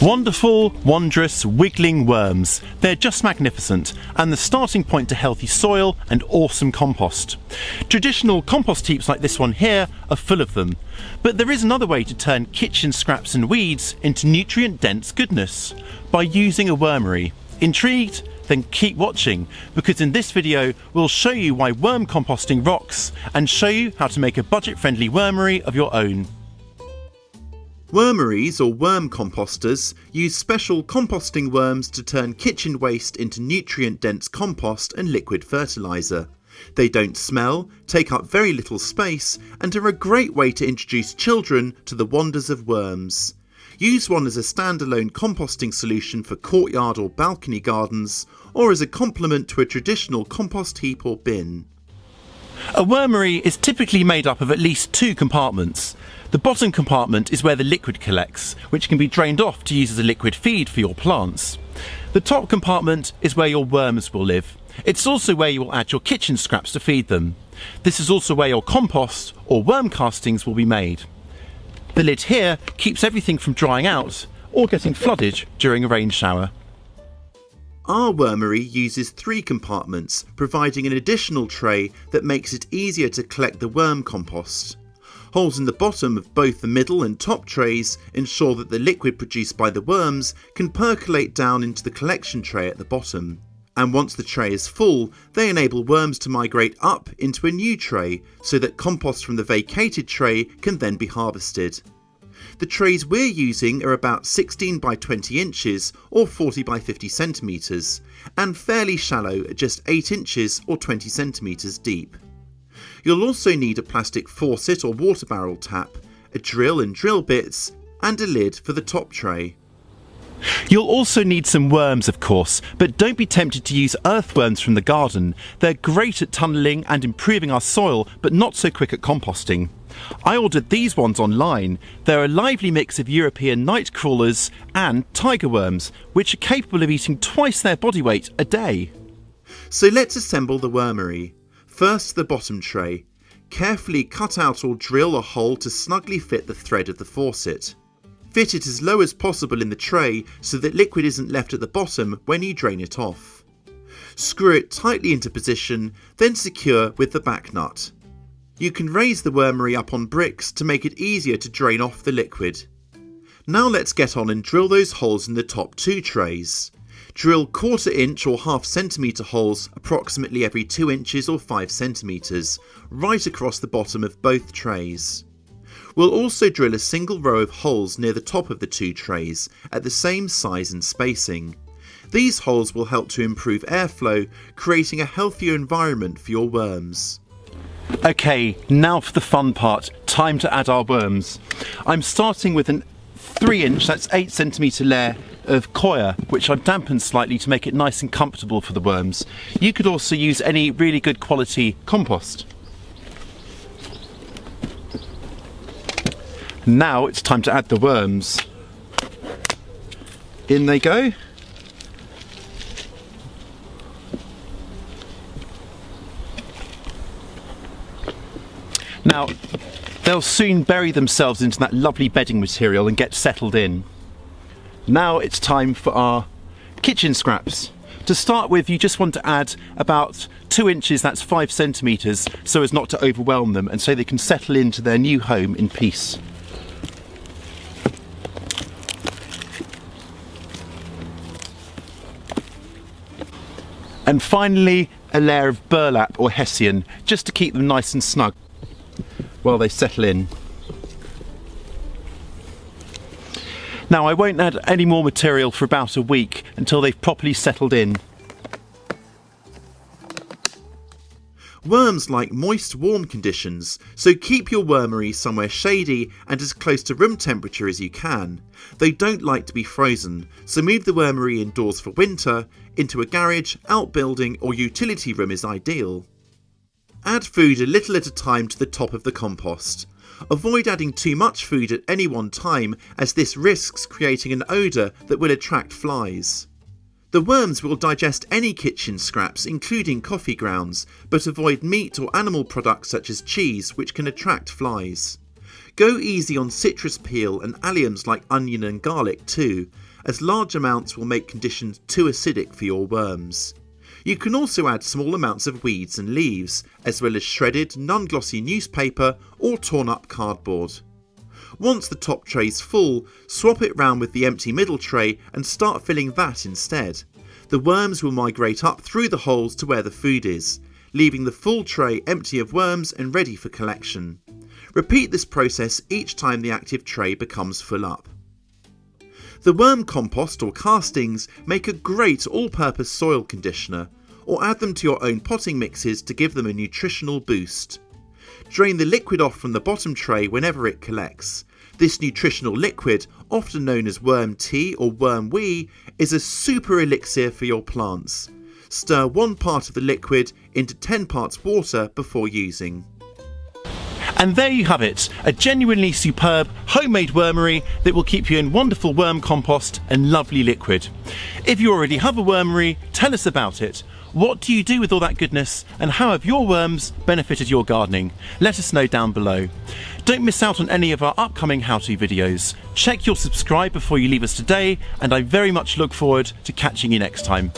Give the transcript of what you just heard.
Wonderful, wondrous, wiggling worms. They're just magnificent and the starting point to healthy soil and awesome compost. Traditional compost heaps like this one here are full of them. But there is another way to turn kitchen scraps and weeds into nutrient-dense goodness, by using a wormery. Intrigued? Then keep watching, because in this video we'll show you why worm composting rocks and show you how to make a budget-friendly wormery of your own. Wormeries, or worm composters, use special composting worms to turn kitchen waste into nutrient-dense compost and liquid fertiliser. They don't smell, take up very little space, and are a great way to introduce children to the wonders of worms. Use one as a standalone composting solution for courtyard or balcony gardens, or as a complement to a traditional compost heap or bin. A wormery is typically made up of at least two compartments. The bottom compartment is where the liquid collects, which can be drained off to use as a liquid feed for your plants. The top compartment is where your worms will live. It's also where you will add your kitchen scraps to feed them. This is also where your compost or worm castings will be made. The lid here keeps everything from drying out or getting flooded during a rain shower. Our wormery uses three compartments, providing an additional tray that makes it easier to collect the worm compost. Holes in the bottom of both the middle and top trays ensure that the liquid produced by the worms can percolate down into the collection tray at the bottom. And once the tray is full, they enable worms to migrate up into a new tray so that compost from the vacated tray can then be harvested. The trays we're using are about 16 by 20 inches or 40 by 50 centimetres and fairly shallow at just 8 inches or 20 centimetres deep. You'll also need a plastic faucet or water barrel tap, a drill and drill bits, and a lid for the top tray. You'll also need some worms, of course, but don't be tempted to use earthworms from the garden. They're great at tunnelling and improving our soil, but not so quick at composting. I ordered these ones online. They're a lively mix of European night crawlers and tiger worms, which are capable of eating twice their body weight a day. So let's assemble the wormery. First, the bottom tray. Carefully cut out or drill a hole to snugly fit the thread of the faucet. Fit it as low as possible in the tray so that liquid isn't left at the bottom when you drain it off. Screw it tightly into position, then secure with the back nut. You can raise the wormery up on bricks to make it easier to drain off the liquid. Now let's get on and drill those holes in the top two trays. Drill 1/4 inch or 1/2 centimetre holes approximately every 2 inches or 5 centimetres, right across the bottom of both trays. We'll also drill a single row of holes near the top of the two trays at the same size and spacing. These holes will help to improve airflow, creating a healthier environment for your worms. Okay, now for the fun part, time to add our worms. I'm starting with an 3 inch, that's 8 centimetre layer of coir, which I've dampened slightly to make it nice and comfortable for the worms. You could also use any really good quality compost. Now it's time to add the worms. In they go. Now, they'll soon bury themselves into that lovely bedding material and get settled in. Now it's time for our kitchen scraps. To start with, you just want to add about 2 inches, that's 5 centimetres, so as not to overwhelm them and so they can settle into their new home in peace. And finally, a layer of burlap or hessian, just to keep them nice and snug while they settle in. Now, I won't add any more material for about a week until they've properly settled in. Worms like moist, warm conditions, so keep your wormery somewhere shady and as close to room temperature as you can. They don't like to be frozen, so move the wormery indoors for winter. Into a garage, outbuilding or utility room is ideal. Add food a little at a time to the top of the compost. Avoid adding too much food at any one time, as this risks creating an odour that will attract flies. The worms will digest any kitchen scraps, including coffee grounds, but avoid meat or animal products such as cheese, which can attract flies. Go easy on citrus peel and alliums like onion and garlic too, as large amounts will make conditions too acidic for your worms. You can also add small amounts of weeds and leaves, as well as shredded, non-glossy newspaper or torn up cardboard. Once the top tray's full, swap it round with the empty middle tray and start filling that instead. The worms will migrate up through the holes to where the food is, leaving the full tray empty of worms and ready for collection. Repeat this process each time the active tray becomes full up. The worm compost or castings make a great all-purpose soil conditioner, or add them to your own potting mixes to give them a nutritional boost. Drain the liquid off from the bottom tray whenever it collects. This nutritional liquid, often known as worm tea or worm wee, is a super elixir for your plants. Stir 1 part of the liquid into 10 parts water before using. And there you have it, a genuinely superb homemade wormery that will keep you in wonderful worm compost and lovely liquid. If you already have a wormery, tell us about it. What do you do with all that goodness, and how have your worms benefited your gardening? Let us know down below. Don't miss out on any of our upcoming how-to videos. Check your subscribe before you leave us today, and I very much look forward to catching you next time.